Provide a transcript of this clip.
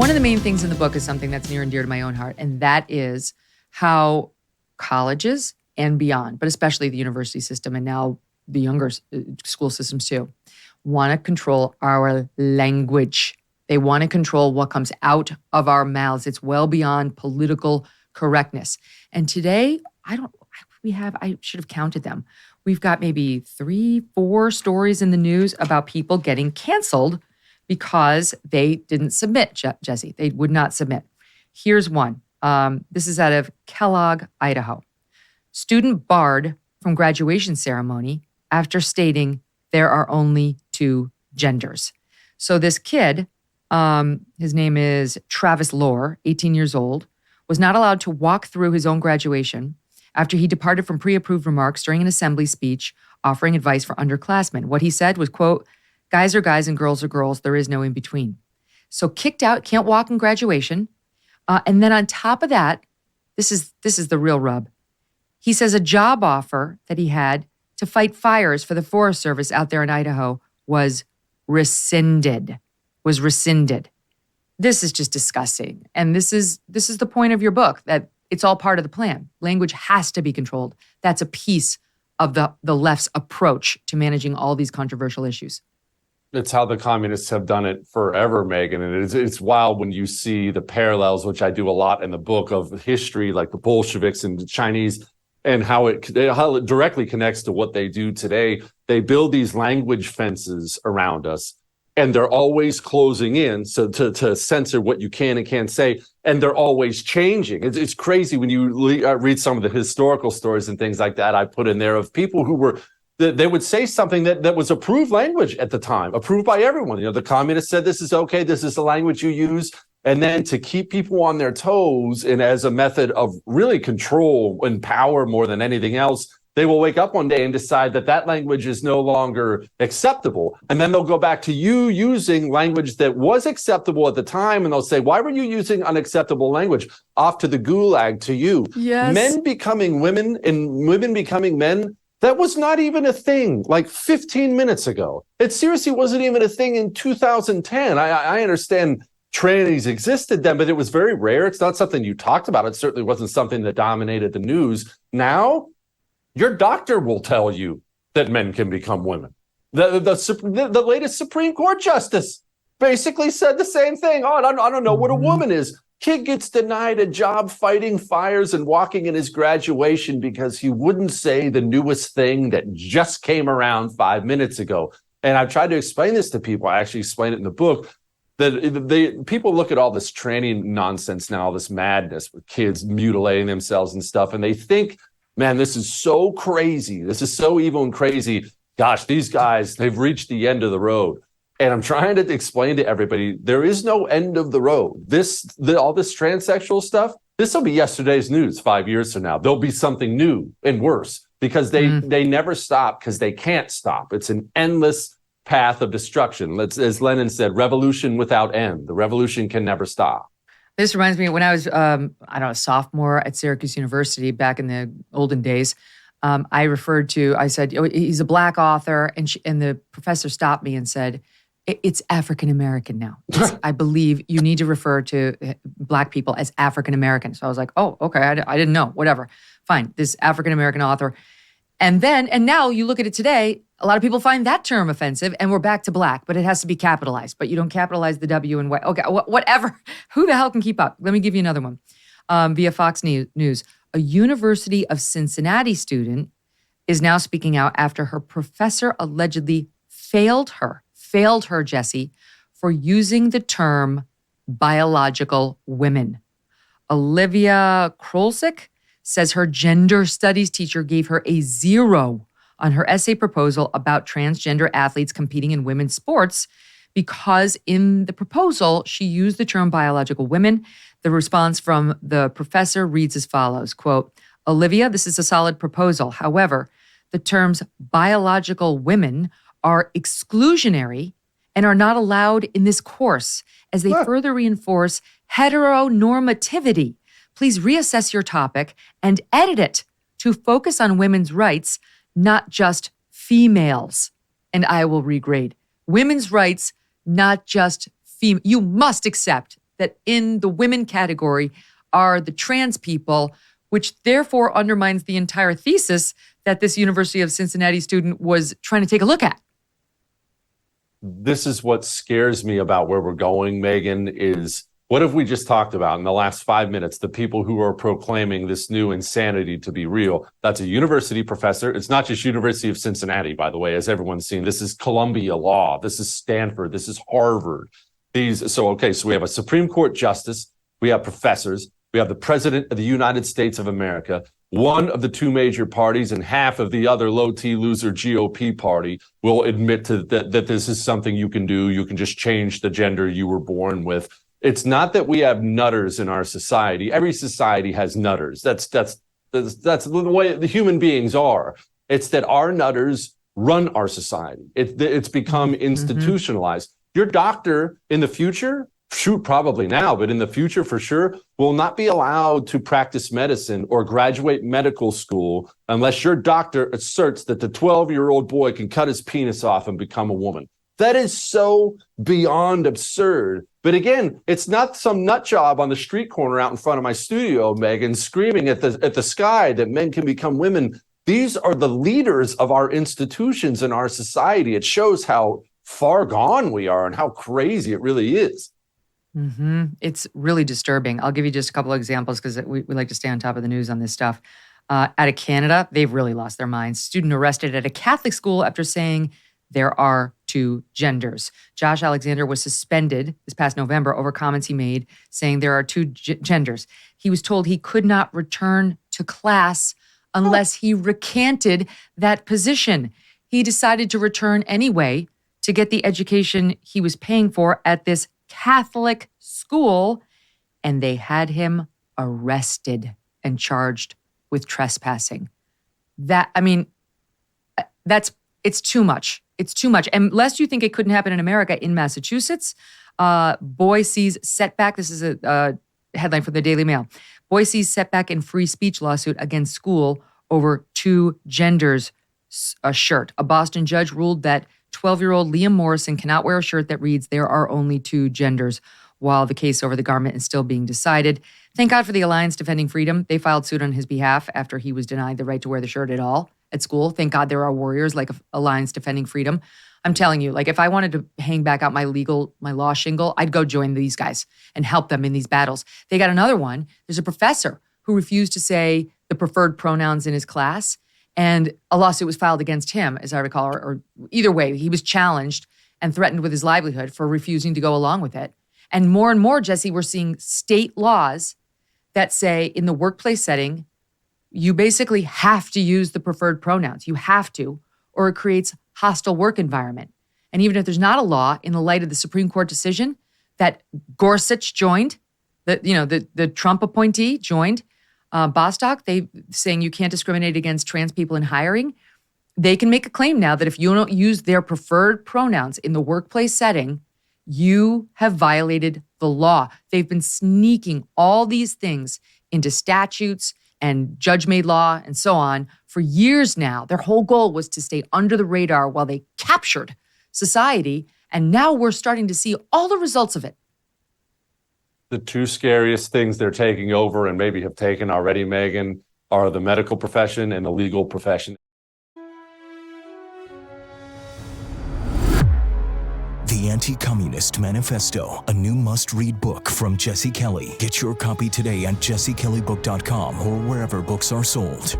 One of the main things in the book is something that's near and dear to my own heart, and that is how colleges and beyond, but especially the university system and now the younger school systems too, want to control our language. They want to control what comes out of our mouths. It's well beyond political correctness. And today, I should have counted them. We've got maybe 3-4 stories in the news about people getting canceled because they didn't submit, Jesse. They would not submit. Here's one. This is out of Kellogg, Idaho. Student barred from graduation ceremony after stating there are only 2 genders. So this kid, his name is Travis Lohr, 18 years old, was not allowed to walk through his own graduation after he departed from pre-approved remarks during an assembly speech offering advice for underclassmen. What he said was, quote, "Guys are guys and girls are girls. There is no in between." So kicked out, can't walk in graduation. And then on top of that, this is the real rub. He says a job offer that he had to fight fires for the Forest Service out there in Idaho was rescinded. This is just disgusting. And this is the point of your book, that it's all part of the plan. Language has to be controlled. That's a piece of the left's approach to managing all these controversial issues. It's how the communists have done it forever, Megyn. And it's wild when you see the parallels, which I do a lot in the book, of history, like the Bolsheviks and the Chinese, and how it directly connects to what they do today. They build these language fences around us, and they're always closing in so to censor what you can and can't say, and they're always changing. It's crazy when you read some of the historical stories and things like that I put in there of people who were, they would say something that was approved language at the time, approved by everyone. You know, the communists said, this is okay, this is the language you use. And then to keep people on their toes and as a method of really control and power more than anything else, they will wake up one day and decide that language is no longer acceptable. And then they'll go back to you using language that was acceptable at the time. And they'll say, why were you using unacceptable language? Off to the gulag to you. Yes. Men becoming women and women becoming men, that was not even a thing like 15 minutes ago. It seriously wasn't even a thing in 2010. I understand trannies existed then, but it was very rare. It's not something you talked about. It certainly wasn't something that dominated the news. Now, your doctor will tell you that men can become women. The latest Supreme Court justice basically said the same thing. Oh, I don't know what a woman is. Kid gets denied a job fighting fires and walking in his graduation because he wouldn't say the newest thing that just came around 5 minutes ago. And I've tried to explain this to people. I actually explain it in the book, that people look at all this tranny nonsense now, all this madness with kids mutilating themselves and stuff, and they think, man, this is so crazy. This is so evil and crazy. Gosh, these guys, they've reached the end of the road. And I'm trying to explain to everybody, there is no end of the road. All this transsexual stuff, this will be yesterday's news 5 years from now. There'll be something new and worse because they never stop because they can't stop. It's an endless path of destruction. As Lenin said, revolution without end. The revolution can never stop. This reminds me when I was, a sophomore at Syracuse University back in the olden days. I said, oh, he's a Black author. And the professor stopped me and said, it's African-American now. I believe you need to refer to Black people as African-American. So I was like, oh, okay, I didn't know, whatever. Fine, this African-American author. And now you look at it today, a lot of people find that term offensive, and we're back to Black, but it has to be capitalized. But you don't capitalize the W and Y. Okay, whatever. Who the hell can keep up? Let me give you another one. Via Fox News, a University of Cincinnati student is now speaking out after her professor allegedly failed her, Jesse, for using the term biological women. Olivia Krolsik says her gender studies teacher gave her a 0 on her essay proposal about transgender athletes competing in women's sports because in the proposal, she used the term biological women. The response from the professor reads as follows, quote, Olivia, this is a solid proposal. However, the terms biological women are exclusionary and are not allowed in this course as they further reinforce heteronormativity. Please reassess your topic and edit it to focus on women's rights, not just females. And I will regrade. Women's rights, not just female. You must accept that in the women category are the trans people, which therefore undermines the entire thesis that this University of Cincinnati student was trying to take a look at. This is what scares me about where we're going, Megyn, is what have we just talked about in the last 5 minutes? The people who are proclaiming this new insanity to be real. That's a university professor. It's not just University of Cincinnati, by the way, as everyone's seen. This is Columbia Law. This is Stanford. This is Harvard. So we have a Supreme Court justice. We have professors. We have the president of the United States of America. One of the two major parties and half of the other low-T loser GOP party will admit that this is something you can do. You can just change the gender you were born with. It's not that we have nutters in our society. Every society has nutters. That's the way the human beings are. It's that our nutters run our society. It's become institutionalized. Your doctor in the future, shoot, probably now, but in the future for sure, will not be allowed to practice medicine or graduate medical school unless your doctor asserts that the 12-year-old boy can cut his penis off and become a woman. That is so beyond absurd. But again, it's not some nut job on the street corner out in front of my studio, Megyn, screaming at the sky that men can become women. These are the leaders of our institutions in our society. It shows how far gone we are and how crazy it really is. It's really disturbing. I'll give you just a couple of examples because we like to stay on top of the news on this stuff. Out of Canada, they've really lost their minds. Student arrested at a Catholic school after saying there are two genders. Josh Alexander was suspended this past November over comments he made saying there are two genders. He was told he could not return to class unless he recanted that position. He decided to return anyway to get the education he was paying for at this Catholic school, and they had him arrested and charged with trespassing. It's too much. It's too much. And lest you think it couldn't happen in America, in Massachusetts, boy sees setback. This is a headline from the Daily Mail. Boy sees setback in free speech lawsuit against school over two genders shirt. A Boston judge ruled that 12-year-old Liam Morrison cannot wear a shirt that reads, "There are only two genders," while the case over the garment is still being decided. Thank God for the Alliance Defending Freedom. They filed suit on his behalf after he was denied the right to wear the shirt at all at school. Thank God there are warriors like Alliance Defending Freedom. I'm telling you, like if I wanted to hang back out my law shingle, I'd go join these guys and help them in these battles. They got another one. There's a professor who refused to say the preferred pronouns in his class, and a lawsuit was filed against him, as I recall, or either way, he was challenged and threatened with his livelihood for refusing to go along with it. And more, Jesse, we're seeing state laws that say in the workplace setting, you basically have to use the preferred pronouns. You have to, or it creates hostile work environment. And even if there's not a law, in the light of the Supreme Court decision that Gorsuch joined, the Trump appointee joined, Bostock, they saying you can't discriminate against trans people in hiring. They can make a claim now that if you don't use their preferred pronouns in the workplace setting, you have violated the law. They've been sneaking all these things into statutes and judge-made law and so on for years now. Their whole goal was to stay under the radar while they captured society. And now we're starting to see all the results of it. The two scariest things they're taking over and maybe have taken already, Megyn, are the medical profession and the legal profession. The Anti-Communist Manifesto, a new must-read book from Jesse Kelly. Get your copy today at jessekellybook.com or wherever books are sold.